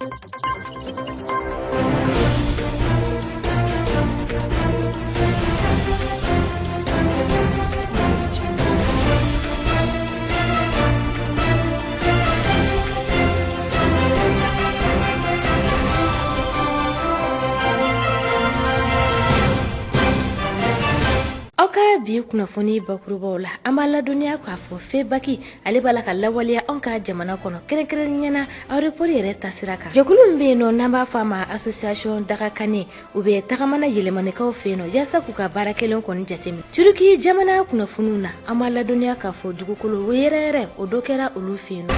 Oka bi kunnafoni bakurubaw la an b'a ladɔnniya k'a fɔ Febaki ale b'a la ka lawaleya anw ka jamana kɔnɔ kɛrɛnkɛrɛnniyana aéroport yɛrɛ taasira kan jɛkulu min bɛ yen nɔ n'an b'a fɔ a ma association Dagakane u bɛ tagamana yɛlɛmanikaw fɛ yen nɔ yaasa k'u ka baara kelen kɔni jateminɛ Turki jamana kunnafoniw na an b'a ladɔnniya k'a fɔ dugukolo yɛrɛ o dɔ kɛra olu fɛ yen nɔ.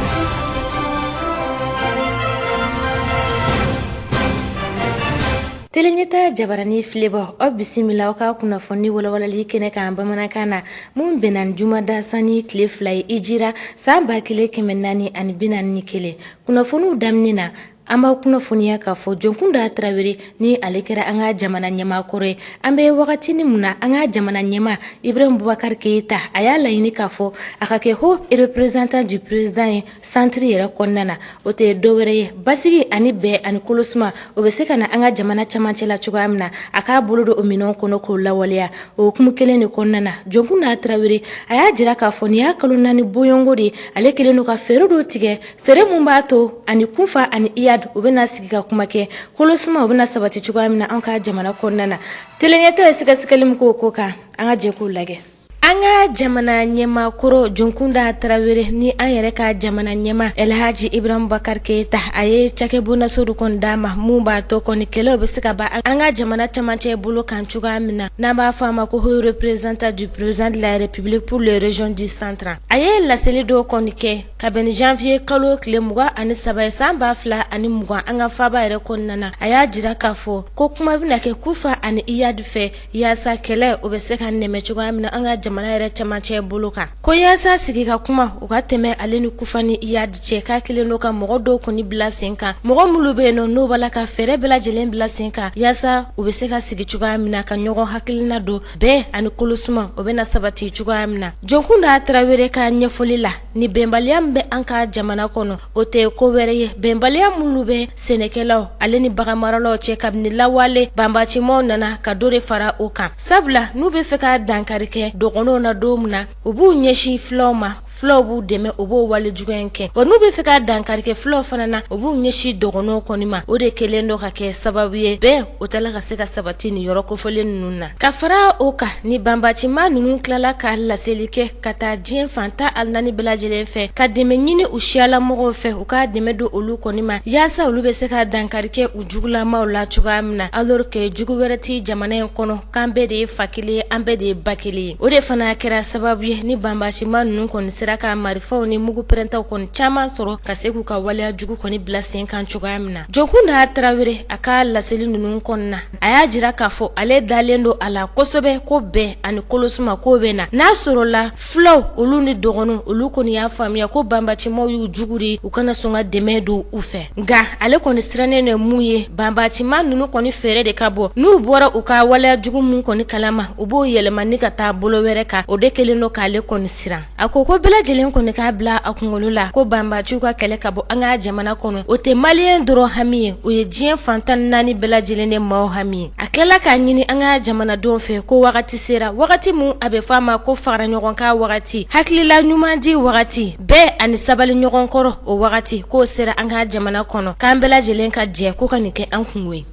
Teleɲɛta jabarani filɛbɔ aw bisimila aw ka kunnafoni walawalali kɛnɛ kan bamanankan na mun bɛnna jumada sani tile 2 ye Ijira san 1441 kunnafoniw daminɛ na an b'aw kunnafoniya k'a fɔ Jonkunda Tarawele ni ale kɛra an ka jamana ɲɛmaakɔrɔ ye an bɛ wagatini mun na an ka jamana ɲɛma Ibrahim Boubacar Keïta a y'a laɲini k'a fɔ a ka kɛ haut représentant du président ye centre yɛrɛ kɔnɔna na o tɛ dɔwɛrɛ ye basigi ani bɛn ani kolosuma o bɛ se ka na an ka jamana camancɛ la cogoya min na a k'a bolo don o minɛnw kɔnɔ k'o lawaleya o hukumu kelen de kɔnɔna na Jonkunda Tarawele a y'a jira k'a fɔ nin y'a kalo 4 bɔɲɔngo de ale kelen don ka fɛɛrɛ dɔ tigɛ fɛɛrɛ mun b'a to ani kunfa ani iya u bɛna sigi ka kuma kɛ kolosuma u bɛna sabati cogoya min na an ka jamana kɔnɔna na teleɲɛta ye sɛgɛsɛgɛli min k'o ko kan an ka jɛ k'o lajɛ. An ka jamana ɲɛmaakɔrɔ Jonkunda Tarawele ni an yɛrɛ ka jamana ɲɛma Elhaji Ibrahim Boubacar Keïta a ye cakɛbonnaso dɔ kɔni d'a ma mun b'a to kɔni kɛlɛw bɛ se ka ban an ka jamana camancɛ bolo kan cogoya min na n'an b'a fɔ a ma ko haut représentant du président de la République pour les régions du centre a ye laseli dɔw kɔni kɛ ka bɛn ni janvier kalo tile 23 ye san 2020 an ka faaba yɛrɛ kɔnɔna na a y'a jira k'a fɔ ko kuma bɛna kɛ kufa ani iyadu fɛ yaasa kɛlɛ o bɛ se ka nɛmɛ cogoya min na an ka jamana yɛrɛ camancɛ bolo kan ko yaasa sigi ka kuma u ka tɛmɛ ale ni kufa ni iyadi cɛ k'a kelen don ka mɔgɔ dɔw kɔni bila sen kan mɔgɔ minnu bɛ yen nɔ n'o b'a la ka fɛɛrɛ bɛɛ lajɛlen bila sen kan yaasa u bɛ se ka sigi cogoya min na ka ɲɔgɔn hakilina don bɛɛ ani kolosuma o bɛna sabati cogoya min na Jonkunda Tarawele ka ɲɛfɔli la ni bɛnbaliya min bɛ an ka jamana kɔnɔ o tɛ ko wɛrɛ ye bɛnbaliya minnu bɛ sɛnɛkɛlaw ale ni baganmaralaw cɛ kabini lawale banbacimaw nana ka dɔ de fara o kan sabula n'u bɛ fɛ ka dankari kɛ dɔgɔnɔw na don min na u b'u ɲɛsin fulaw ma fulaw b'u dɛmɛ u b'o wale juguya in kɛ wa n'u bɛ fɛ ka dankari kɛ fulaw fana na u b'u ɲɛsin dɔgɔnɔw kɔni ma o de kelen don ka kɛ sababu ye bɛn o tala ka se ka sabati ni yɔrɔ kofɔlen ninnu na ka fara o kan ni banbacima ninnu tilala ka laseli kɛ ka taa diɲɛ fantan alinani bɛɛ lajɛlen fɛ ka dɛmɛ ɲini u siyalamɔgɔw fɛ u ka dɛmɛ don olu kɔni ma yaasa olu bɛ se ka dankari kɛ u jugulamaw la cogoya min na alors que jugu wɛrɛ ti jamana in kɔnɔ k'an bɛɛ de ye fa kelen ye an bɛɛ de ye ba kelen ye o de fana kɛra sababu ye ni banbacima ninnu kɔni sera ka marifaw ni mugu pɛrɛntaw kɔni caman sɔrɔ ka se k'u ka waleya jugu kɔni bila sen kan cogoya min na Jonkunda Tarawele a ka laseli ninnu kɔnɔna a y'a jira k'a fɔ ale dalen don a la kosɛbɛ ko bɛn ani kolosuma k'o bɛ na n'a sɔrɔla fulaw olu ni dɔgɔnɔw olu kɔni y'a faamuya ko banbacimaw y'u jugu de u kana sɔn ka dɛmɛ don u fɛ nka ale kɔni sirannen de mun ye banbacima ninnu kɔni fɛɛrɛ de ka bɔ n'u bɔra u ka waleya jugu mun kɔni kalama u b'o yɛlɛma ni ka taa bolo wɛrɛ kan o de kelen don k'ale kɔni siran a ko bɛɛ lajɛlen kɔni k'a bila a kunkolo la ko banbaciw ka kɛlɛ ka bɔ an ka jamana kɔnɔ o tɛ maliyɛn dɔrɔn hami ye o ye diɲɛ fantan 4 bɛɛ lajɛlen de maaw hami ye a tilala k'a ɲini an ka jamanadenw fɛ ko wagati sera wagati mun a bɛ fɔ a ma ko fara ɲɔgɔn ka wagati hakilila ɲuman di wagati bɛɛ ani sabali ɲɔgɔn kɔrɔ o wagati k'o sera an ka jamana kɔnɔ k'an bɛɛ lajɛlen ka jɛ ko ka nin kɛ an kungo ye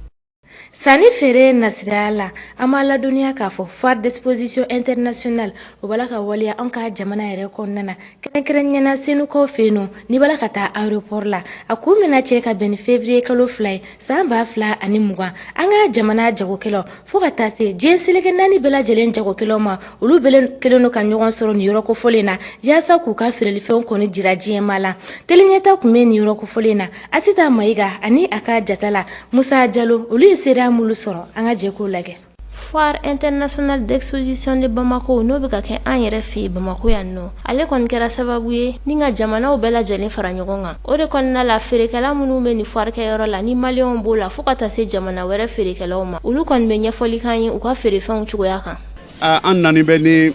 Sani feere nasiraya la an b'a ladɔnniya k'a fɔ foire d'exposition internationale o b'a la ka waleya an ka jamana yɛrɛ kɔnɔna na kɛrɛnkɛrɛnniyana Senukaw fɛ yen nɔ n'i b'a la ka taa aéroport la a kun bɛna cɛ ka bɛn ni février kalo 2 ye san 2020 an ka jamana jagokɛlaw fo ka taa se diɲɛ seleke 4 bɛɛ lajɛlen jagokɛlaw ma olu bɛɛ kelen don ka ɲɔgɔn sɔrɔ nin yɔrɔ kofɔlen na yaasa k'u ka feerelifɛnw kɔni jira diɲɛma la teleɲɛta kun bɛ nin yɔrɔ kofɔlen na Asita Mayiga ani a ka jata la Musa Jalo olu ye seereya mulu sɔrɔ an ka jɛ k'o lajɛ Foire internationale d'exposition de Bamako n'o bɛ ka kɛ an yɛrɛ fɛ Bamako yan nɔ ale kɔni kɛra sababu ye ni ka jamanaw bɛɛ lajɛlen fara ɲɔgɔn kan o de kɔnɔna la feerekɛla minnu bɛ nin foire kɛyɔrɔ la ni maliyɛnw b'o la fo ka taa se jamana wɛrɛ feerekɛlaw ma olu kɔni bɛ ɲɛfɔli k'an ye u ka feerefɛnw cogoya kan an nani bɛ ni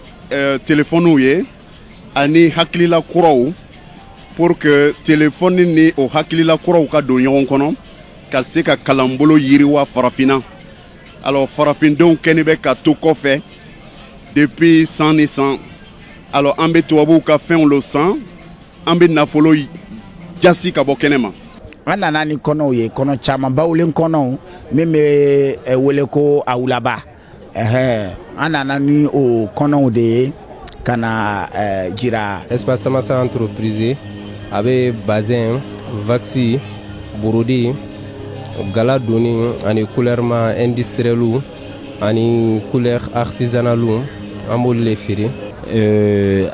telefɔniw ye ani hakilila kuraw pour que téléphone ni o hakilila kuraw ka don ɲɔgɔn kɔnɔ ka se ka kalanbolo yiriwa farafina. Alors farafindenw kɛni bɛ ka to kɔfɛ depuis 100 ni 100. Alors an bɛ tubabuw ka fɛnw lo san, an bɛ nafolo jasi ka bɔ kɛnɛma. An nana ni kɔnɔw ye, kɔnɔ caman bawulen kɔnɔw min bɛ wele ko awulaba. An nana ni o kɔnɔw de ye ka na jira. Espace Samassa entreprise a bɛ bazin, vaxi, borodi, gala doni ani couleur industriel ani couleur artisanal an b'olu de feere.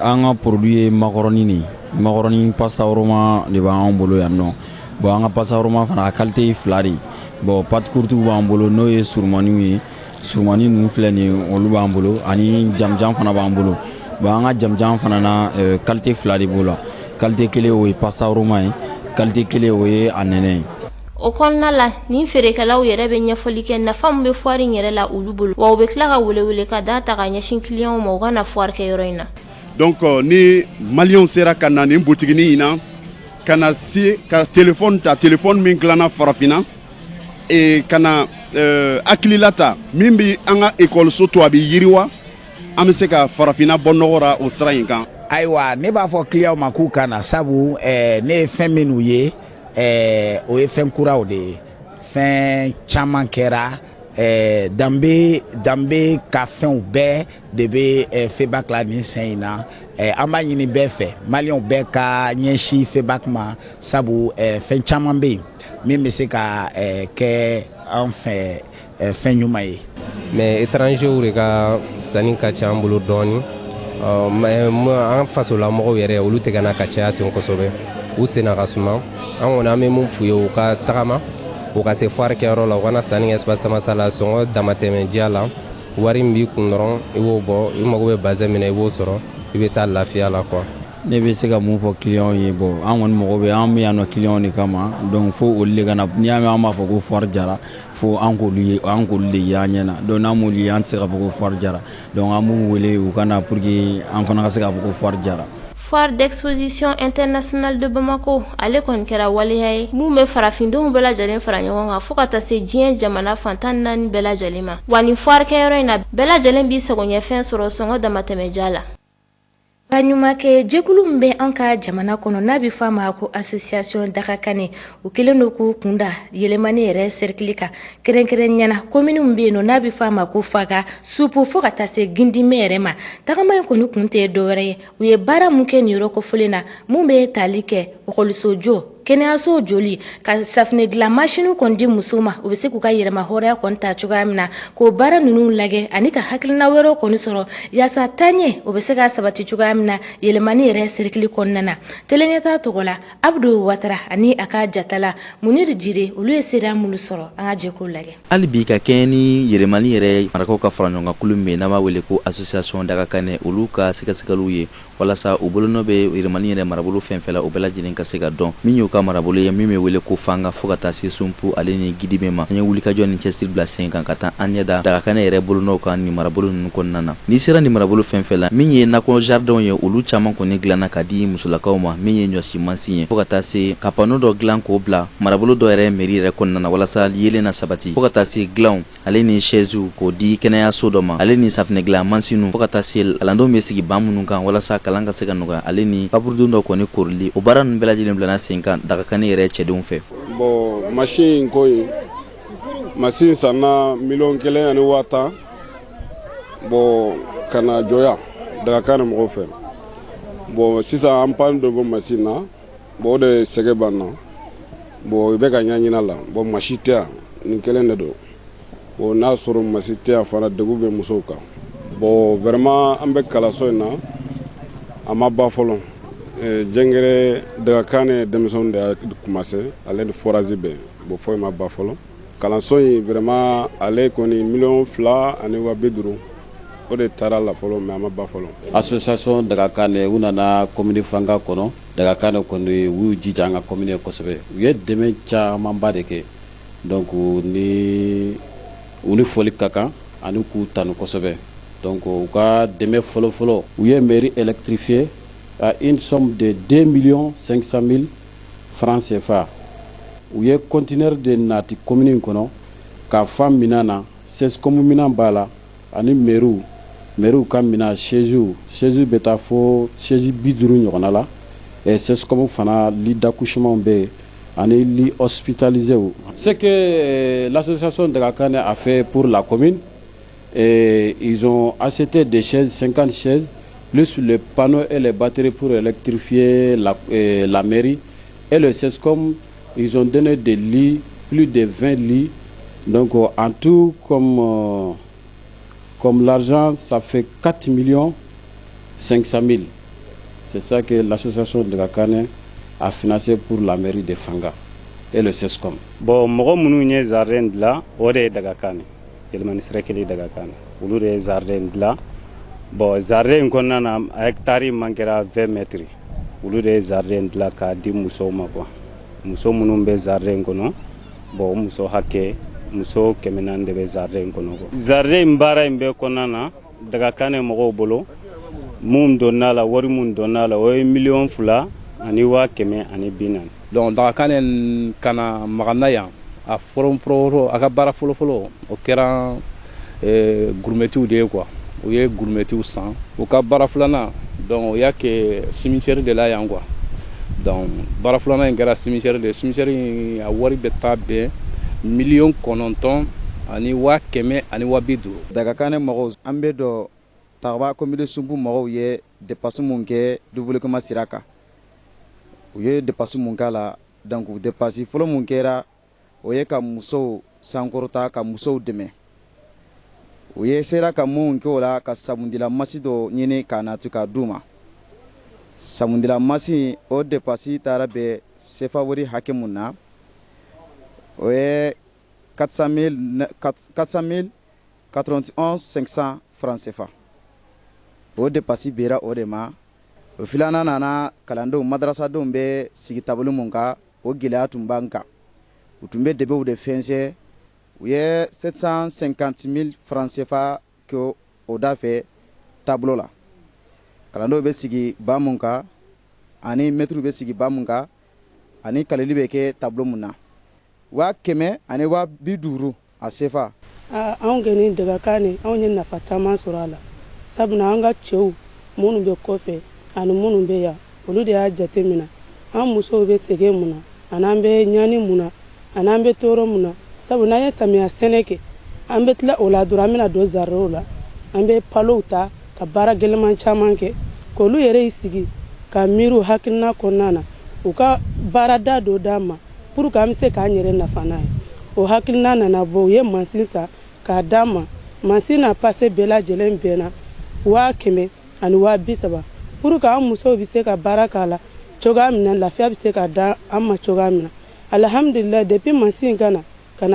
An ka produit ye macaroni pasta roma de b'an bolo yan nɔ. Bon an ka pasta roma fana a qualité fila de. Bon pâte courte b'an bolo n'o ye surumaniw ye. Surumani ninnu filɛ nin ye olu b'an bolo ani jamjan fana b'an bolo. Bon an ka jamjan fana na qualité fila de b'o la. Qualité kelen o ye pasta roma ye, qualité kelen o ye a nɛnɛ ye. O kɔnɔna la ni feerekɛlaw yɛrɛ bɛ ɲɛfɔli kɛ nafa min bɛ foire in yɛrɛ la olu bolo wa u bɛ tila ka welewele ka da ta ka ɲɛsin clients ma u ka na foire kɛ yɔrɔ in na. Donc ni maliyɛnw sera ka na nin butiginin in na ka na se ka téléphone min dilanna farafinna ka na hakilila ta min bɛ an ka ekɔliso to a bɛ yiriwa an bɛ se ka farafinna bɔ nɔgɔ la o sira in kan. Ayiwa ne b'a fɔ clients ma k'u ka na sabu ne ye fɛn minnu ye o ye fɛn kuraw de ye. Fɛn caman kɛra danbe ka fɛnw bɛɛ de bɛ feedback la nin sɛn in na. An b'a ɲini bɛɛ fɛ maliyɛnw bɛɛ ka ɲɛsin feedback ma sabu fɛn caman bɛ yen min bɛ se ka kɛ an fɛ fɛn ɲuman ye. Mais étrangers de ka sanni ka ca an bolo dɔɔni. An fasolamɔgɔw yɛrɛ olu tɛ ka na ka caya ten kosɛbɛ. U senna ka suma. An kɔni an bɛ mun f'u ye u ka tagama u ka se foire kɛyɔrɔ la u kana sanni kɛ Espace Samassa la sɔngɔ damatɛmɛ diya la wari min b'i kun dɔrɔn i b'o bɔ i mago bɛ bazin min na i b'o sɔrɔ i bɛ taa lafiya la quoi. Ne bɛ se ka mun fɔ clients ye bon an kɔni mago bɛ an bɛ yan nɔ clients de kama donc fo olu de ka na n'i y'a mɛn an b'a fɔ ko foire jara fo an k'olu de ye an ɲɛna donc n'an m'olu ye an tɛ se k'a fɔ ko foire jara donc an b'u wele u ka na pour que an fana ka se k'a fɔ ko foire jara. Foire d'exposition internationale de Bamako ale kɔni kɛra waleya ye mun bɛ farafindenw bɛɛ lajɛlen fara ɲɔgɔn kan fo ka taa se diɲɛ jamana fantan 4 bɛɛ lajɛlen ma wa nin foire kɛyɔrɔ in na bɛɛ lajɛlen b'i sagoɲɛfɛn sɔrɔ sɔngɔ damatɛmɛja la. Baɲumankɛ jɛkulu min bɛ an ka jamana kɔnɔ n'a bɛ f'a ma ko association Dagakane u kɛlen don k'u kunda yɛlɛmani yɛrɛ cercle kan kɛrɛnkɛrɛnniyana commune min bɛ yen n'a bɛ f'a ma ko Faga Supu fo ka taa se Gindime yɛrɛ ma tagama in kɔni kun tɛ dɔwɛrɛ ye u ye baara mun kɛ nin yɔrɔ kɔfɔlen na mun bɛ tali kɛ ekɔliso jɔ kɛnɛyaso joli ka safinɛ dilan machine kɔni di musow ma u bɛ se k'u ka yɛrɛma hɔrɔnya kɔni ta cogoya min na k'o baara ninnu lagɛ ani ka hakilina wɛrɛw kɔni sɔrɔ yaasa taɲɛ o bɛ se ka sabati cogoya min na yɛlɛmani yɛrɛ cercle kɔnɔna na teleɲɛta tɔgɔ la Abdou Watara ani a ka jatala Munir Jire olu ye seereya minnu sɔrɔ an ka jɛkulu lagɛ. Hali bi ka kɛ ni yɛlɛmani yɛrɛ marakaw ka fara ɲɔgɔn kan kulu min n'an b'a wele ko association Dagakane olu ka sɛgɛsɛgɛliw ye walasa u bolonɔ bɛ yɛlɛmani yɛrɛ marabolo fɛn fɛn la u bɛɛ lajɛlen ka se ka dɔn min y'u ka marabolo ye min bɛ wele ko Fanga fo ka taa se Sumpu ale ni Gidime ma an ye wulikajɔ ni cɛsiri bila sen kan ka taa an ɲɛda Dagakane yɛrɛ bolonɔw kan nin marabolo ninnu kɔnɔna na n'i sera nin marabolo fɛn fɛn la min ye nakɔ jardin ye olu caman kɔni dilanna ka di musolakaw ma min ye ɲɔsi mansin ye fo ka taa se ka pano dɔ dilan k'o bila marabolo dɔ yɛrɛ mairie yɛrɛ kɔnɔna na walasa yeelen na sabati fo ka taa se dilanw ale ni chaise k'o di kɛnɛyaso dɔ ma ale ni safinɛ dilan mansin fo ka taa se kalandenw bɛ sigi ban minnu kan walasa kalan ka se ka nɔgɔya ale ni kaburudon dɔ kɔni korili o baara ninnu bɛɛ lajɛlen bilana sen kan Dagakane yɛrɛ cɛdenw fɛ. Bon machine ko in machine sanna 1,50 bon kana jɔya Dagakane mɔgɔw fɛ bon sisan an pan dɔ bɔ machine na bon o de sɛgɛ b'an na bon i bɛ ka ɲaɲina la bon machine tɛ yan nin kelen de don bon n'a sɔrɔ machine tɛ yan fana degun bɛ musow kan bon vraiment an bɛ kalanso in na a ma ban fɔlɔ jɛngɛrɛ Dagakane denmisɛnw de y'a commencé ale ni forage bɛ bon foyi ma ban fɔlɔ kalanso in vraiment ale kɔni 2,50 o de taara la fɔlɔ mais a ma ban fɔlɔ. Association Dagakane u nana commune Fanga kɔnɔ Dagakane kɔni u y'u jija an ka commune ye kosɛbɛ u ye dɛmɛ camanba de kɛ donc u ni foli ka kan ani k'u tanu kosɛbɛ donc u ka dɛmɛ fɔlɔfɔlɔ u ye mairie électrifiée à une somme de 2,5 millions francs CFA u ye conteneur de nati commune in kɔnɔ ka fa minan na sescom minan b'a la ani mairie ka minan chaise bɛ taa fo chaise 50 ɲɔgɔnna la sescom fana lit d'accouchement bɛ yen ani lit hospitalisé. Ce que l'association Dagakane a fait pour la commune, ils ont acheté des chaises, 50 chaises, plus les panneaux et les batteries pour électrifier la mairie. Et le CESCOM, ils ont donné des lits, plus de 20 lits. Donc en tout, comme l'argent, ça fait 4 500 000. C'est ça que l'association Dagakane a financé pour la mairie de Fanga et le CESCOM. Bon, mɔgɔ minnu ye jardin dilan o de ye Dagakane, Yɛlɛmani sira kelen Dagakane, olu de ye jardin dilan. Bon, jardin in kɔnɔna na hectare man kɛra 20 mètres, olu de ye jardin dilan k'a di musow ma quoi. Muso minnu bɛ jardin kɔnɔ, bon muso hakɛ, muso 400 de bɛ jardin kɔnɔ quoi. Jardin baara in bɛ kɔnɔna na Dagakane mɔgɔw bolo, mun donna la wari mun donna la o ye 2 millions ani 140,000. Donc Dagakane kana magana yan a forum pro a ka baara fɔlɔfɔlɔ o kɛra gourmetiw de ye quoi. O ye gourmetiw san o ka baara filanan donc o y'a kɛ cimetière de la yan quoi. Donc baara filanan in kɛra cimetière de cimetière in a wari bɛ taa bɛn 9,9 ani 150,000. Dagakane mɔgɔw an bɛ dɔ Tagba commune Sumbu mɔgɔw ye dépasse mun kɛ développement sira kan. U ye dépasse mun k'a la donc dépasse fɔlɔ mun kɛra o ye ka musow sankɔrɔta ka musow dɛmɛ. U ye sera ka mun kɛ o la ka sabundila masi dɔ ɲini k'a natu ka d'u ma. Sabundila masi o dépasse taara bɛn sefa wari hakɛ mun na o ye 400 091 500 francs CFA. O dépasse bera o de ma. O filanan nana kalandenw madrasadenw bɛ sigi tabolo mun kan o gɛlɛya tun b'an kan. U tun bɛ debew de fɛnsɛ. U ye 750 000 francs CFA kɛ o da fɛ tableau la. Kalandenw bɛ sigi ba mun kan ani maître bɛ sigi ba mun kan ani kaleli bɛ kɛ tableau mun na. 100 ani 50 a CFA. Anw kɔni Dagakane anw ye nafa caman sɔrɔ a la. Sabula an ka cɛw minnu bɛ kɔfɛ ani minnu bɛ yan olu de y'a jate minɛ. An musow bɛ sɛgɛn mun na an'an bɛ ɲani mun na an'an bɛ tɔɔrɔ mun na. Sabu n'an ye samiya sɛnɛ kɛ an bɛ tila o la dɔrɔn an bɛna don jardinw la an bɛ palow ta ka baara gɛlɛman caman kɛ k'olu yɛrɛ y'i sigi ka miiriw hakilina kɔnɔna na u ka baarada dɔ d'an ma pour que an bɛ se k'an yɛrɛ nafa n'a ye. O hakilina nana bɔ u ye mansin san k'a d'an ma mansin na passé bɛɛ lajɛlen bɛnna 100,000 ani 30,000 pour que an musow bɛ se ka baara k'a la cogoya min na lafiya bɛ se ka da an ma cogoya min na. Alhamdulillah depuis mansin kana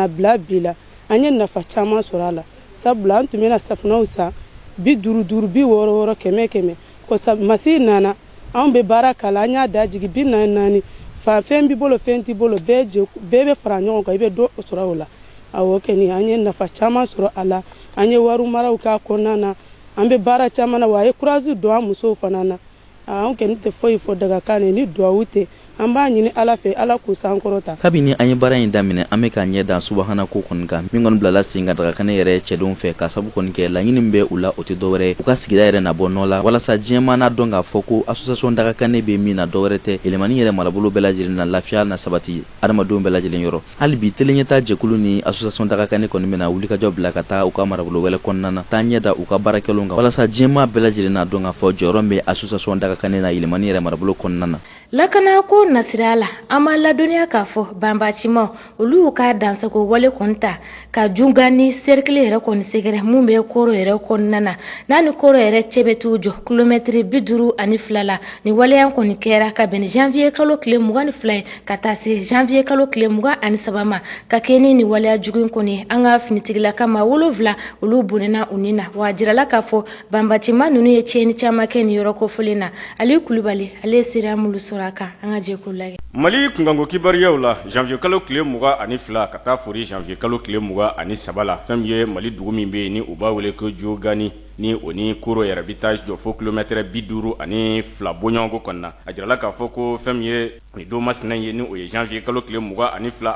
bila bi la an ye nafa caman sɔrɔ a la. Sabula an tun bɛna safunɛw san 50, 60, 100. Ko mansin nana an bɛ baara k'a la an y'a da jigin 40 fɛn b'i bolo fɛn t'i bolo bɛɛ bɛ fara ɲɔgɔn kan i bɛ dɔ sɔrɔ o la. Awɔ kɛni an ye nafa caman sɔrɔ a la an ye wari maraw k'a kɔnɔna na an bɛ baara caman na wa a ye courage don an musow fana na. An kɛni tɛ foyi fɔ Dagakane ni duwawu tɛ an b'a ɲini Ala fɛ Ala k'u sankɔrɔta. Kabini an ye baara in daminɛ an bɛ k'a ɲɛ da subahana ko kɔni kan min kɔni bilala sen ka Dagakane yɛrɛ cɛdenw fɛ ka sabu kɔni kɛ laɲini bɛ u la o tɛ dɔwɛrɛ u ka sigida yɛrɛ na bɔ nɔ la walasa diɲɛmaa n'a dɔn k'a fɔ ko association Dagakane bɛ min na dɔwɛrɛ tɛ Yɛlɛmani yɛrɛ marabolo bɛɛ lajɛlen na lafiya na sabati adamadenw bɛɛ lajɛlen yɔrɔ. Hali bi teleɲɛta jɛkulu ni association Dagakane kɔni bɛna wulikajɔ bila ka taa u ka marabolo wɛrɛ kɔnɔna na taa ɲɛ da u ka baarakɛlaw kan walasa diɲɛmaa bɛɛ lajɛlen na dɔn k'a fɔ jɔyɔrɔ bɛ association Dagakane na Yɛlɛmani yɛrɛ marabolo kɔnɔna na. Lakana ko nasira la an b'a ladɔnniya k'a fɔ banbacimaw olu ka dansago wale kɔni ta ka junga ni cercle yɛrɛ kɔni sɛgɛrɛ mun bɛ koro yɛrɛ kɔnɔna na n'a ni koro yɛrɛ cɛ bɛ t'u jɔ kilomɛtiri 52 la ni waleya kɔni kɛra ka bɛn janvier kalo tile 22 ye ka taa se janvier kalo tile 23 ma ka kɛ ni waleya jugu kɔni an ka finitigilaka ma 7 olu bonena u ni na wa jirala k'a fɔ banbacima ninnu ye tiɲɛni caman kɛ ni yɔrɔ kofɔlen na Ali Kulibali ale sera mulu sɔrɔ a kan an ka jɛkulu lajɛ. Mali kunkanko kibaruyaw la janvier kalo tile 22 ka taa fori janvier kalo tile 23 la fɛn min ye Mali dugu min bɛ yen ni u b'a wele ko Jogani ni o ni kuro yɛrɛ bi taa jɔ fo kilomɛtɛrɛ 50 ani 2 bɔɲɔgɔnko kɔnɔna a jirala k'a fɔ ko fɛn min ye ni don masina ye ni o ye janvier kalo tile 22 ani 2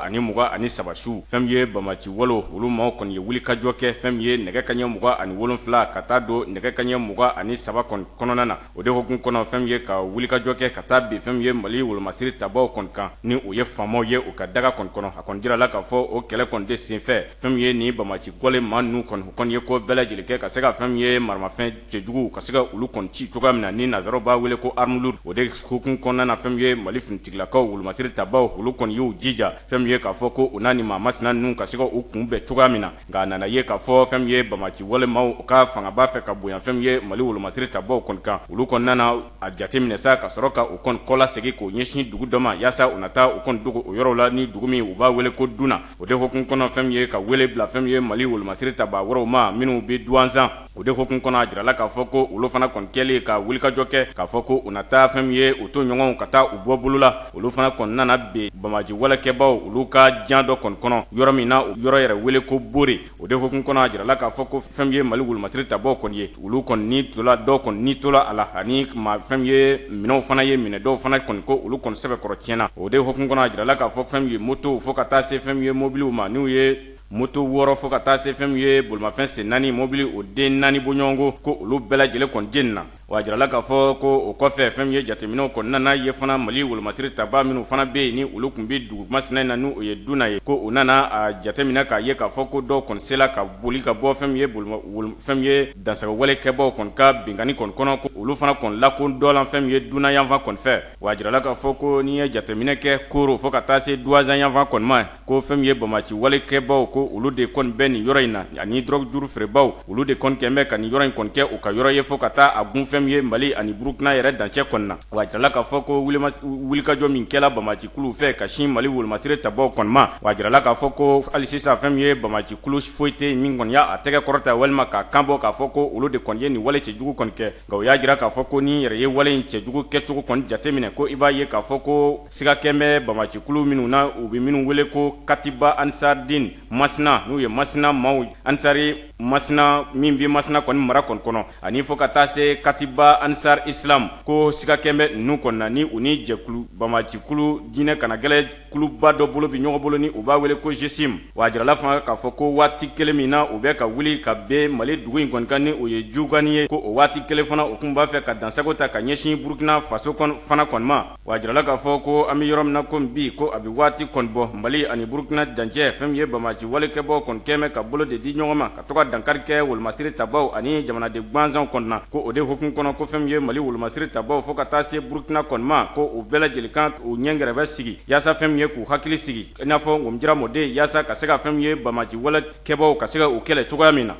ani 23 su fɛn min ye bamaci walo olu maaw kɔni ye wulikajɔ kɛ fɛn min ye nɛgɛ kaɲɛ 27 ka taa don nɛgɛ kaɲɛ 23 kɔnɔna na o de hokun kɔnɔ fɛn min ye ka wulikajɔ kɛ ka taa bin fɛn min ye Mali wolomasiri tabaw kɔni kan ni o ye faamaw ye u ka daga kɔni kɔnɔ a kɔni jirala k'a fɔ o kɛlɛ kɔni de senfɛ fɛn min ye ni bamaci gwale maa ninnu kɔni ye ko bɛɛ lajɛlen kɛ ka se ka fɛn min ye maramafɛn cɛjugu ka se ka olu kɔni ci cogoya min na ni nazaraw b'a wele ko arme lourde o de hokun kɔnɔna na fɛn min ye Mali finitigilakaw wolomasiri tabaw olu kɔni y'u jija fɛn min ye k'a fɔ ko u n'a ni maa masina ninnu ka se ka u kunbɛn cogoya min na nka a nana ye k'a fɔ fɛn min ye bamaci wale maaw u ka fangaba fɛ ka bonya fɛn min ye Mali wolomasiri tabaw kɔni kan olu kɔni nana a jateminɛ sa ka sɔrɔ ka u kɔni kɔla segin k'o ɲɛsin dugu dɔ ma yaasa u na taa u kɔni dogo o yɔrɔ la ni dugu min u b'a wele ko Duna o de hokun kɔnɔ fɛn min ye ka wele bila fɛn min ye Mali wolomasiri taba wɛrɛw ma minnu bɛ duwanzan o de hokun kɔnɔ a jirala k'a fɔ ko olu fana kɔni kɛlen ka wulikajɔ kɛ k'a fɔ ko u na taa fɛn min ye u to ɲɔgɔnw ka taa u bɔ bolo la olu fana kɔni nana ben bamaji walekɛbaw olu ka jan dɔ kɔni kɔnɔ yɔrɔ min na yɔrɔ yɛrɛ wele ko Bore o de hokun kɔnɔ a jirala k'a fɔ ko fɛn min ye Mali wolomasiri tabaw kɔni ye olu kɔni ni tola dɔw kɔni ni tola a la ani fɛn min ye minɛw fana ye minɛ dɔw fana kɔni ko olu kɔni sɛbɛkɔrɔ tiɲɛna o de hokun kɔnɔ a jirala k'a fɔ fɛn min ye moto fo ka taa se fɛn min ye mobiliw ma n'u ye moto 6 fo ka taa se fɛn min ye bolimafɛn sen 4 mobili o den 4 bɔɲɔgɔnko ko olu bɛɛ lajɛlen kɔni jeni na wa jirala k'a fɔ ko o kɔfɛ fɛn min ye jateminɛw kɔni nana ye fana Mali wolomasiri taba minnu fana bɛ yen ni olu tun bɛ dugu masina in na n'o ye Duna ye ko u nana a jateminɛ k'a ye k'a fɔ ko dɔw kɔni sela ka boli ka bɔ fɛn min ye fɛn min ye dansagawalekɛbaw kɔni ka bingani kɔni kɔnɔ ko olu fana kɔni lakodɔnla fɛn min ye Duna yanfan kɔni fɛ wa jirala k'a fɔ ko n'i ye jateminɛ kɛ Koro fo ka taa se Duwazan yanfan kɔni ma ko fɛn min ye bamaci walekɛbaw ko olu de kɔni bɛ nin yɔrɔ in na ani drogue juru feerebaw olu de kɔni kɛn bɛ ka nin yɔrɔ in kɔni kɛ u ka yɔrɔ ye fo ka taa a gun fɛn min ye Mali ani Burukina yɛrɛ dancɛ kɔni na wa jirala k'a fɔ ko wulikajɔ min kɛla bamaci kulu fɛ ka sin Mali wolomasiri tabaw kɔni ma wa jirala k'a fɔ ko hali sisan fɛn min ye bamaci kulu foyi tɛ min kɔni y'a tɛgɛ kɔrɔta walima k'a kanbɔ k'a fɔ ko olu de kɔni ye nin wale cɛjugu kɔni kɛ nka o y'a jira k'a fɔ ko ni yɛrɛ ye wale in cɛjugu kɛcogo kɔni jateminɛ ko i b'a ye k'a fɔ ko sigakɛn bɛ bamaci kulu minnu na u bɛ minnu wele ko Katiba Ansardine Masina n'u ye Masina maaw Ansari Masina min bɛ Masina kɔni mara kɔni kɔnɔ ani fo ka taa se Katiba Ansar Islam ko sigakɛn bɛ ninnu kɔni na ni u ni jɛkulu bamaci kulu diinɛ kana gɛlɛ kuluba dɔ bolo bi ɲɔgɔn bolo ni u b'a wele ko GSIM wa jirala fana k'a fɔ ko waati kelen min na u bɛ ka wuli ka bɛn Mali dugu in kɔni kan ni o ye Jugani ye ko o waati kelen fana u tun b'a fɛ ka dansago ta ka ɲɛsin Burukina Faso fana kɔni ma wa jirala k'a fɔ ko an bɛ yɔrɔ min na ko bi ko a bɛ waati kɔni bɔ Mali ani Burukina dancɛ fɛn min ye bamaci walekɛbaw kɔni kɛn bɛ ka bolo de di ɲɔgɔn ma ka to ka dankari kɛ wolomasiri tabaw ani jamanaden gwanzanw kɔni na ko o de hokun kɔnɔ ko fɛn min ye Mali wolomasiri tabaw fo ka taa se Burukina kɔni ma ko u bɛɛ lajɛlen kan u ɲɛngɛrɛbɛ sigi yaasa fɛn min ye k'u hakili sigi i n'a fɔ Ngomjira Mɔden yaasa ka se ka fɛn min ye bamaci walekɛbaw ka se ka u kɛlɛ cogoya min na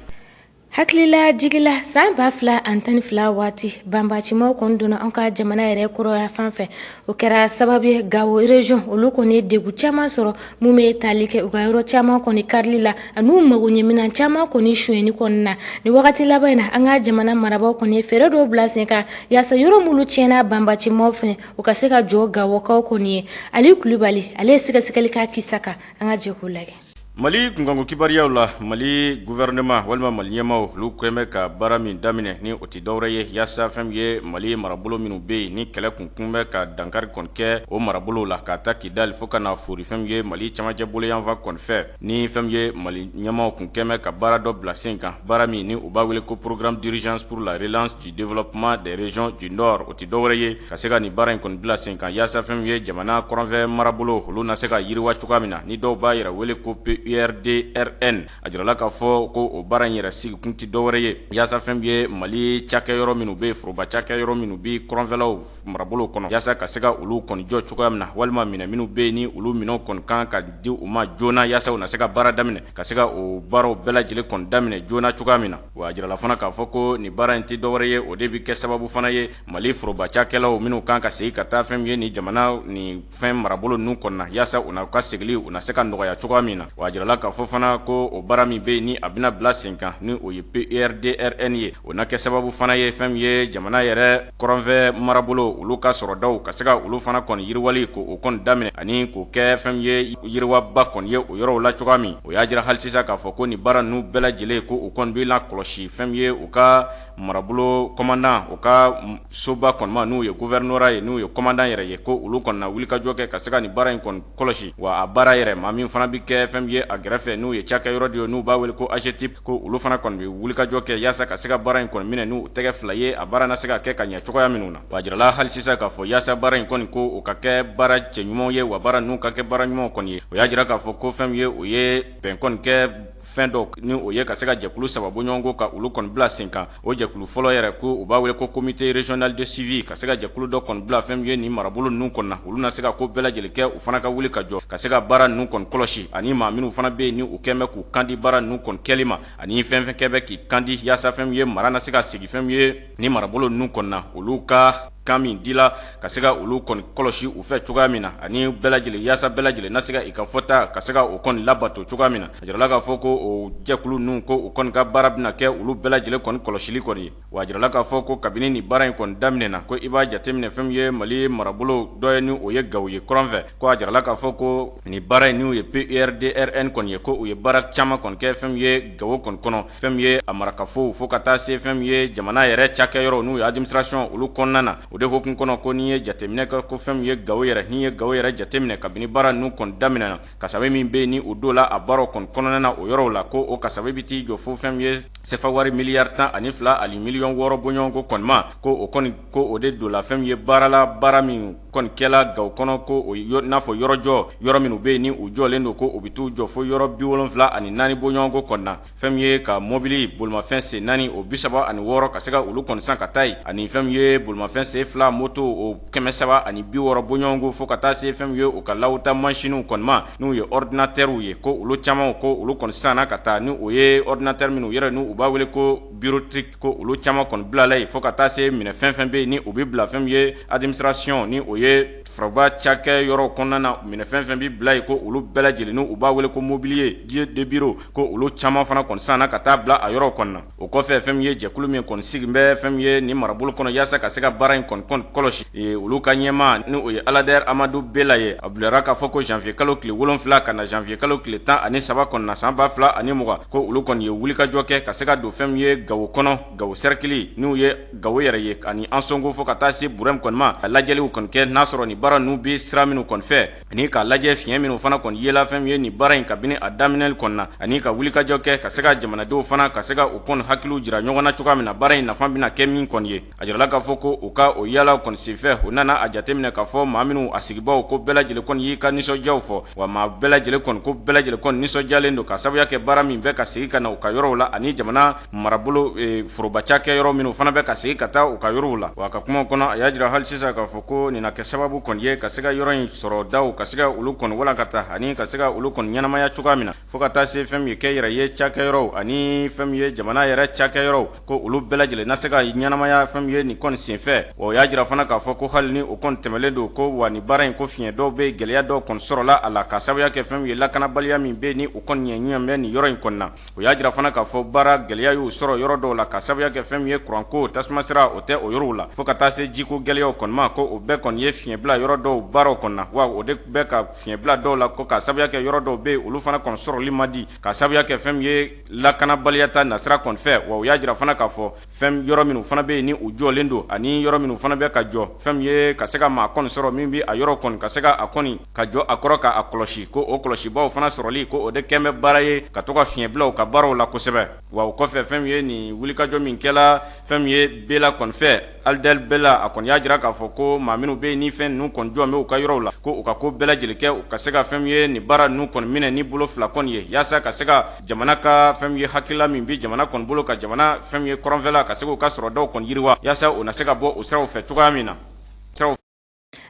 hakilila jigila san 2012 waati banbacimaw kɔni donna an ka jamana yɛrɛ kɔrɔya fan fɛ o kɛra sababu ye Gawo region olu kɔni degun caman sɔrɔ mun bɛ tali kɛ u ka yɔrɔ caman kɔni karili la ani u mago ɲɛ minan caman kɔni suyɛni kɔni na ni wagati laban in na an ka jamana marabaaw kɔni fɛɛrɛ dɔw bila sen kan yaasa yɔrɔ minnu tiɲɛna banbacimaw fɛ u ka se ka jɔ Gawokaw kɔni ye Ali Kulibali ale ye sɛgɛsɛgɛli k'a kisa kan an ka jɛ k'o lajɛ Mali kunkanko kibariyaw la Mali gouvernement walima Mali ɲɛmaaw olu kɛn bɛ ka baara min daminɛ ni o tɛ dɔwɛrɛ ye yaasa fɛn min ye Mali marabolo minnu bɛ yen ni kɛlɛ kun bɛ ka dankari kɔni kɛ o marabolo la ka taa Kidali fo ka na fori fɛn min ye Mali camancɛ bolo yanfan kɔni fɛ ni fɛn min ye Mali ɲɛmaaw kun kɛn bɛ ka baara dɔ bila sen kan baara min ni u b'a wele ko programme d'urgence pour la relance du développement des régions du nord o tɛ dɔwɛrɛ ye ka se ka nin baara in kɔni bila sen kan yaasa fɛn min ye jamana kɔrɔnfɛ marabolo olu na se ka yiriwa cogoya min na ni dɔw b'a yɛrɛ wele ko URDRN a jirala k'a fɔ ko o baara in yɛrɛ sigi kun tɛ dɔwɛrɛ ye yaasa fɛn min ye Mali cakɛyɔrɔ minnu bɛ foroba cakɛyɔrɔ minnu bɛ kɔrɔnfɛlaw marabolo kɔnɔ yaasa ka se ka olu kɔni jɔ cogoya min na walima minɛ minnu bɛ yen ni olu minɛw kɔni kan ka di u ma joona yaasa u na se ka baara daminɛ ka se ka o baaraw bɛɛ lajɛlen kɔni daminɛ joona cogoya min na wa a jirala fana k'a fɔ ko nin baara in tɛ dɔwɛrɛ ye o de bɛ kɛ sababu fana ye Mali foroba cakɛlaw minnu kan ka segin ka taa fɛn min ye nin jamana nin fɛn marabolo ninnu kɔnɔ na yaasa u na ka segili u na se ka nɔgɔya cogoya min na wa jirala k'a fɔ fana ko o baara min bɛ ni a bɛna bila sen kan ni o ye PURDRN ye o na kɛ sababu fana ye fɛn min ye jamana yɛrɛ kɔrɔnfɛ marabolo olu ka sɔrɔdaw ka se ka olu fana kɔni yiriwali ko o kɔni daminɛ ani k'o kɛ fɛn ye yiriwaba kɔni ye o yɔrɔw la cogoya min o y'a jira hali sisan k'a fɔ ko nin baara ninnu bɛɛ lajɛlen ko o kɔni bɛ la kɔlɔsi fɛn ye u ka marabolo commandant o ka soba kɔni ma n'u ye gouverneur ye n'u ye commandant yɛrɛ ye ko olu kɔni na wulikajɔ kɛ ka se ka nin baara in kɔni kɔlɔsi wa a baara yɛrɛ maa min fana bi kɛ fɛn ye a gɛrɛfɛ n'u ye cakɛyɔrɔ de ye n'u b'a wele ko AGETIP ko olu fana kɔni bɛ wulikajɔ kɛ yaasa ka se ka baara in kɔni minɛ n'u tɛgɛ fila ye a baara na se ka kɛ ka ɲɛ cogoya minnu na wa jirala hali sisan k'a fɔ yaasa baara in kɔni ko o ka kɛ baara cɛ ɲumanw ye wa baara ninnu ka kɛ baara ɲumanw kɔni ye o y'a jira k'a fɔ ko fɛn ye o ye bɛn kɔni kɛ fɛn dɔ ni o ye ka se ka jɛkulu saba bɔ ɲɔgɔn kɔ ka olu kɔni bila sen kan o jɛkulu fɔlɔ yɛrɛ ko u b'a wele ko comité régional de suivi ka se ka jɛkulu dɔ kɔni bila fɛn ye nin marabolo ninnu kɔni na olu na se ka ko bɛɛ lajɛlen kɛ u fana ka wuli ka jɔ ka se ka baara ninnu kɔni kɔlɔsi ani maa minnu fana bɛ yen ni u kɛn bɛ k'u kandi baara ninnu kɔni kɛli ma ani fɛn fɛn kɛ bɛ k'i kandi yaasa fɛn ye mara na se ka sigi fɛn ye ni marabolo ninnu kɔni na olu ka kan min dila ka se ka olu kɔni kɔlɔsi u fɛ cogoya min na ani bɛɛ lajɛlen yaasa bɛɛ lajɛlen na se ka i ka fɔta ka se ka o kɔni labato cogoya min na a jirala k'a fɔ ko o jɛkulu ninnu ko o kɔni ka baara bɛna kɛ olu bɛɛ lajɛlen kɔni kɔlɔsili kɔni ye wa a jirala k'a fɔ ko kabini nin baara in kɔni daminɛna ko i b'a jateminɛ fɛn ye Mali marabolo dɔ ye ni o ye Gawo ye kɔrɔnfɛ ko a jirala k'a fɔ ko nin baara in n'u ye PURDRN kɔni ye ko u ye baara caman kɔni kɛ fɛn ye Gawo kɔni kɔnɔ fɛn ye a marakafow fo ka taa se fɛn ye jamana yɛrɛ cakɛyɔrɔ n'u ye administration olu kɔnɔna na o de hokun kɔnɔ ko n'i ye jateminɛ kɛ ko fɛn ye Gawo yɛrɛ n'i ye Gawo yɛrɛ jateminɛ kabini baara ninnu kɔni daminɛna kasabe min bɛ yen ni o don la a baaraw kɔni kɔnɔna na o yɔrɔw la ko o kasabe bi t'i jɔ fo fɛn ye sefa wari miliyari 12 ani miliyɔn 6 bɔɲɔgɔnko kɔni ma ko o kɔni ko o de don la fɛn ye baara la baara min kɔni kɛla Gawo kɔnɔ ko o n'a fɔ yɔrɔjɔ yɔrɔ minnu bɛ yen ni u jɔlen don ko o bi t'u jɔ fo yɔrɔ 74 bɔɲɔgɔnko kɔni na fɛn ye ka mobili bolimafɛn sen 4 o 36 ka se ka olu kɔni san ka taa yen ani fɛn ye bolimafɛn sen 2 moto o 360 bɔɲɔgɔnko fo ka taa se fɛn ye o ka lawuta mansinuw kɔni ma n'u ye ordinatɛrw ye ko olu caman ko olu kɔni sanna ka taa ni o ye ordinatɛr minnu yɛrɛ n'u b'a wele ko bureautique ko olu caman kɔni bilala yen fo ka taa se minɛ fɛn fɛn bɛ yen ni o bɛ bila fɛn ye administration ni o ye faraba cakɛ yɔrɔ kɔnɔna na minɛ fɛn fɛn bɛ bila yen ko olu bɛɛ lajɛlen n'u b'a wele ko mobilier dieu de bureau ko olu caman fana kɔni sanna ka taa bila a yɔrɔ kɔni na o kɔfɛ fɛn ye jɛkulu min kɔni sigi bɛ fɛn ye ni marabolo kɔnɔ yaasa ka se ka baara in kɔni kɔlɔsi olu ka ɲɛma ni o ye Alader Amadu Bela ye a bilara k'a fɔ ko janvier kalo tile 7 ka na janvier kalo tile 13 kɔni na san 2020 ko olu kɔni ye wulikajɔ kɛ ka se ka don fɛn ye Gawo kɔnɔ Gawo cercle n'u ye Gawo yɛrɛ ye ani Ansongo fo ka taa se Burem kɔni ma a lajɛliw kɔni kɛ n'a sɔrɔ nin baara ninnu bɛ sira minnu kɔni fɛ ani k'a lajɛ fiɲɛ minnu fana kɔni yela fɛn ye nin baara in kabini a daminɛli kɔni na ani ka wulikajɔ kɛ ka se ka jamanadenw fana ka se ka o kɔni hakiliw jira ɲɔgɔn na cogoya min na baara in nafa bɛna kɛ min kɔni ye a jirala k'a fɔ ko u ka o yala kɔni senfɛ o nana a jateminɛ k'a fɔ maa minnu a sigibaw ko bɛɛ lajɛlen kɔni y'i ka nisɔndiyaw fɔ wa maa bɛɛ lajɛlen kɔni ko bɛɛ lajɛlen kɔni nisɔndiyalen don ka sababuya kɛ baara min bɛ ka segin ka na u ka yɔrɔw la ani jamana marabolo foroba cakɛ yɔrɔ minnu fana bɛ ka segin ka taa u ka yɔrɔw la wa a ka kumaw kɔnɔ a y'a jira hali sisan k'a fɔ ko nin na kɛ sababu kɔni ye ka se ka yɔrɔ in sɔrɔ daw ka se ka olu kɔni walankata ani ka se ka olu kɔni ɲɛnamaya cogoya min na fo ka taa se fɛn min ye kɛ yɛrɛ ye cakɛyɔrɔw ani fɛn min ye jamana yɛrɛ cakɛyɔrɔw ko olu bɛɛ lajɛlen na se ka ɲɛnamaya fɛn min ye nin kɔni senfɛ wa o y'a jira fana k'a fɔ ko hali ni o kɔni tɛmɛlen don ko wa nin baara in ko fiɲɛ dɔw bɛ gɛlɛya dɔw kɔni sɔrɔla a la ka sababuya kɛ fɛn min ye lakanabaliya min bɛ ni o kɔni ɲɛɲɛ bɛ nin yɔrɔ in kɔni na o y'a jira fana k'a fɔ baara gɛlɛya y'u sɔrɔ yɔrɔ dɔw la ka sababuya kɛ fɛn min ye kuranko tasuma sira o tɛ o yɔrɔw la fo ka taa se jiko gɛlɛyaw kɔni ma ko o bɛɛ kɔni ye fiɲɛ bila yɔrɔ dɔw baaraw kɔni na wa o de bɛ ka fiɲɛ bila dɔw la ko ka sababuya kɛ yɔrɔ dɔw bɛ yen olu fana kɔni sɔrɔli man di ka sababuya kɛ fɛn min ye lakanabaliya ta nasira kɔni fɛ wa o y'a jira fana k'a fɔ fɛn yɔrɔ minnu fana bɛ yen ni u jɔlen don ani yɔrɔ minnu fana bɛ ka jɔ fɛn min ye ka se ka maa kɔni sɔrɔ min bɛ a yɔrɔ kɔni ka se ka a kɔni ka jɔ a kɔrɔ ka a kɔlɔsi ko o kɔlɔsibaw fana sɔrɔli ko o de kɛn bɛ baara ye ka to ka fiɲɛ bila u ka baaraw la kosɛbɛ wa o kɔfɛ fɛn min ye nin wulikajɔ min kɛla fɛn min ye Bela kɔni fɛ Aldel Bela a kɔni y'a jira k'a fɔ ko maa minnu bɛ yen ni fɛn ninnu kɔni jɔn bɛ u ka yɔrɔw la ko u ka ko bɛɛ lajɛlen kɛ u ka se ka fɛn min ye nin baara ninnu kɔni minɛ ni bolo fila kɔni ye yaasa ka se ka jamana ka fɛn min ye hakilila min bɛ jamana kɔni bolo ka jamana fɛn min ye kɔrɔnfɛla ka se k'u ka sɔrɔdaw kɔni yiriwa yaasa o na se ka bɔ o siraw fɛ cogoya min na.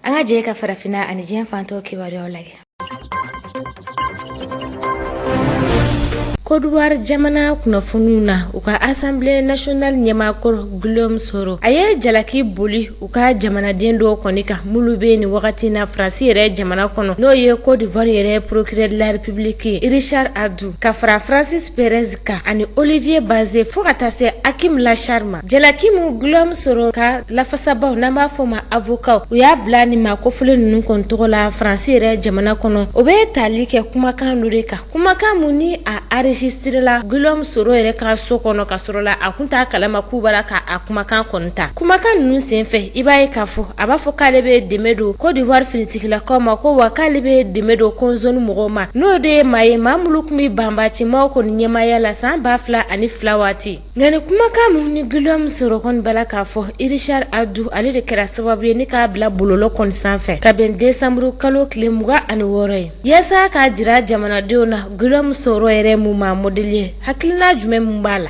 An ka jɛ ka farafina ani diɲɛ fantɔw kibaruyaw lajɛ. Côte d'Ivoire jamana kunnafoniw na u ka Assemblée nationale ɲɛmaakɔrɔ Guillaume Soro a ye jalaki boli u ka jamanaden dɔw kɔni kan mulu be ni wagati na France yɛrɛ jamana kɔnɔ n'o ye Côte d'Ivoire yɛrɛ procureur de la République Richard Abdou ka fara Francis Perez kan ani Olivier Bazé fo ka taa se Hakim Lacharma jalaki mu Guillaume Soro ka lafasabaw n'an b'a fɔ ma avocat u y'a bila ni ma kofɔlen ninnu kɔni tɔgɔ la France yɛrɛ jamana kɔnɔ o bɛ tali kɛ kumakan dɔ de kan kumakan mun ni a enregistré la Guillaume Soro yɛrɛ ka so kɔnɔ ka sɔrɔ la a kun t'a kalama k'u b'a la ka a kumakan kɔni ta kumakan ninnu senfɛ i b'a ye k'a fɔ a b'a fɔ k'ale bɛ dɛmɛ don Côte d'Ivoire finitigilakaw ma ko wa k'ale bɛ dɛmɛ don konzoni mɔgɔw ma n'o de ye maa ye maa minnu tun bɛ banbacimaw kɔni ɲɛmaya la san 2002 waati nka ni kumakan mun ni Guillaume Soro kɔni b'a la k'a fɔ Richard Abdou ale de kɛra sababu ye ni k'a bila bɔlɔlɔ kɔni sanfɛ ka bɛn décembre kalo tile 26 ye yaasa k'a jira jamanadenw na Guillaume Soro yɛrɛ mun ma modèle ye hakilina jumɛn mun b'a la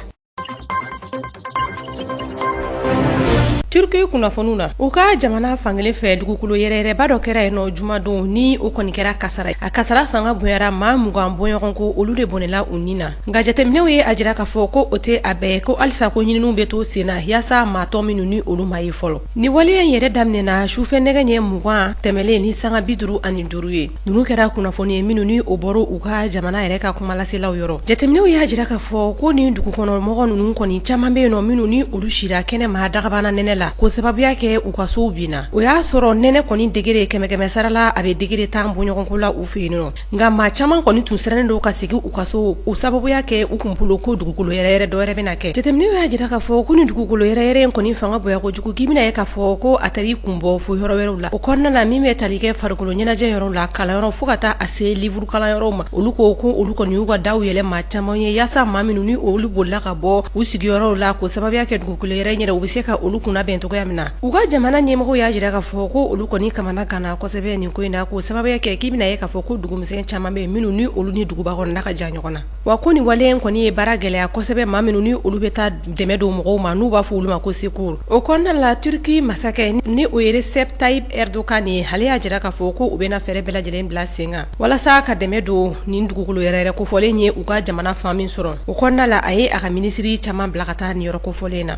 Turki kunnafoniw na u ka jamana fankelen fɛ dugukolo yɛrɛyɛrɛba dɔ kɛra yen nɔ jumadon ni o kɔni kɛra kasara a kasara fanga bonyara maa 20 bɔɲɔgɔn ko olu de bɔnɛla u ni na nka jateminɛw ye a jira k'a fɔ ko o tɛ a bɛɛ ko halisa ko ɲininiw bɛ to sen na yaasa maatɔ minnu ni olu ma ye fɔlɔ ni waleya in yɛrɛ daminɛna sufɛ nɛgɛ ɲɛ 20 tɛmɛlen ni sanga 55 ye ninnu kɛra kunnafoni ye minnu ni o bɔra u ka jamana yɛrɛ ka kumalaselaw yɔrɔ jateminɛw y'a jira k'a fɔ ko ni dugukɔnɔmɔgɔ ninnu kɔni caman bɛ yen nɔ minnu ni olu sira kɛnɛ ma dagabana nɛnɛ la ko sababuya kɛ u ka sow binna o y'a sɔrɔ nɛnɛ kɔni degere kɛmɛ sarala a bɛ degere 10 bɔɲɔgɔnko la u fɛ yen nɔ nka maa caman kɔni tun sirannen don ka segin u ka so o sababuya kɛ u kun bolo ko dugukolo yɛrɛyɛrɛ dɔ wɛrɛ bɛna kɛ jateminɛw y'a jira k'a fɔ ko ni dugukolo yɛrɛyɛrɛ in kɔni fanga bonya kojugu k'i bɛna ye k'a fɔ ko a tari kun bɔ fo yɔrɔ wɛrɛw la o kɔnɔna la min bɛ tali kɛ farikolo ɲɛnajɛ yɔrɔw la kalanyɔrɔ fo ka taa a se livre kalanyɔrɔw ma olu ko olu kɔni y'u ka daw yɛlɛ maa caman ye yaasa maa minnu ni olu bolila ka bɔ u sigiyɔrɔw la ko sababuya kɛ dugukolo yɛrɛ ɲɛna u bɛ se ka olu kunna bɛn cogoya min na u ka jamana ɲɛmɔgɔw y'a jira k'a fɔ ko olu kɔni kamana gana kosɛbɛ nin ko in na ko sababuya kɛ k'i bɛna ye k'a fɔ ko dugumisɛn caman bɛ yen minnu ni olu ni duguba kɔnɔna ka jan ɲɔgɔn na wa ko nin waleya in kɔni ye baara gɛlɛya kosɛbɛ maa minnu ni olu bɛ taa dɛmɛ don mɔgɔw ma n'u b'a fɔ olu ma ko secours o kɔnɔna la Turki masakɛ ni o ye Recep Tayyip Erdogan ye ale y'a jira k'a fɔ ko u bɛna fɛɛrɛ bɛɛ lajɛlen bila sen kan walasa ka dɛmɛ don nin dugukolo yɛrɛ kofɔlen ye u ka jamana fan min sɔrɔ o kɔnɔna la a ye a ka minisiri caman bila ka taa nin yɔrɔ kofɔlen na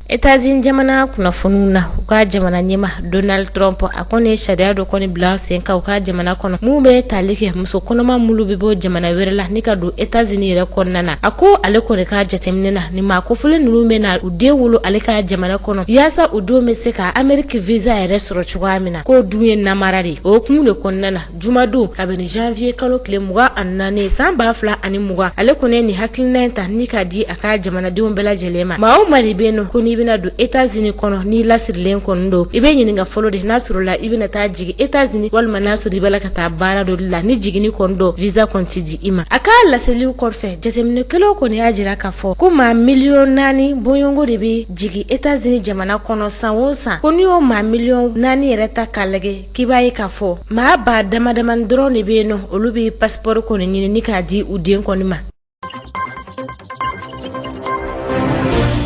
États-Unis jamana kunnafoniw na u ka jamana ɲɛma Donald Trump a kɔni ye sariya dɔ kɔni bila sen kan u ka jamana kɔnɔ mun bɛ tali kɛ muso kɔnɔma mulu bɛ bɔ jamana wɛrɛ la ni ka don États-Unis yɛrɛ kɔnɔna na a ko ale kɔni ka jateminɛ na ni maa kofɔlen ninnu bɛ na u den wolo ale ka jamana kɔnɔ yaasa u denw bɛ se ka Amérique visa yɛrɛ sɔrɔ cogoya min na k'o dun ye namara de o hukumu de kɔnɔna na jumadon kabini janvier kalo tile 24 san 2020 ale kɔni ye nin hakilina in ta ni ka di a ka jamanadenw bɛɛ lajɛlen ma maa o maa de bɛ yen nɔ ko ni bɛna don États-Unis kɔnɔ ni lasirilen kɔni don i bɛ ɲininka fɔlɔ de n'a sɔrɔ la i bɛna taa jigin États-Unis walima n'a sɔrɔ i bɛ la ka taa baara dɔ la ni jigini kɔni don visa kɔni ti di i ma a ka laseliw kɔfɛ jateminɛkɛlaw kɔni y'a jira k'a fɔ ko maa 4 bɔɲɔgɔnko de bɛ jigin États-Unis jamana kɔnɔ san o san ko n'i y'o maa 4 yɛrɛ ta k'a lajɛ k'i b'a ye k'a fɔ maa ba damadamani dɔrɔn de bɛ yen nɔ olu bɛ passeport kɔni ɲini ni k'a di u den kɔni ma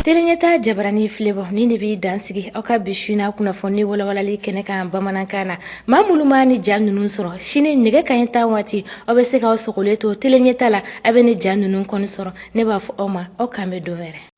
Tereɲɛta jabarani filɛbɔ ni de bɛ dansigi aw ka bi su n'a kunnafoni walawalali kɛnɛ kan bamanankan na maa minnu b'a ni ja ninnu sɔrɔ sini nɛgɛ kanɲɛ 10 waati aw bɛ se k'aw sogolen to Tereɲɛta la a bɛ ni ja ninnu kɔni sɔrɔ ne b'a fɔ aw ma aw k'an bɛ don wɛrɛ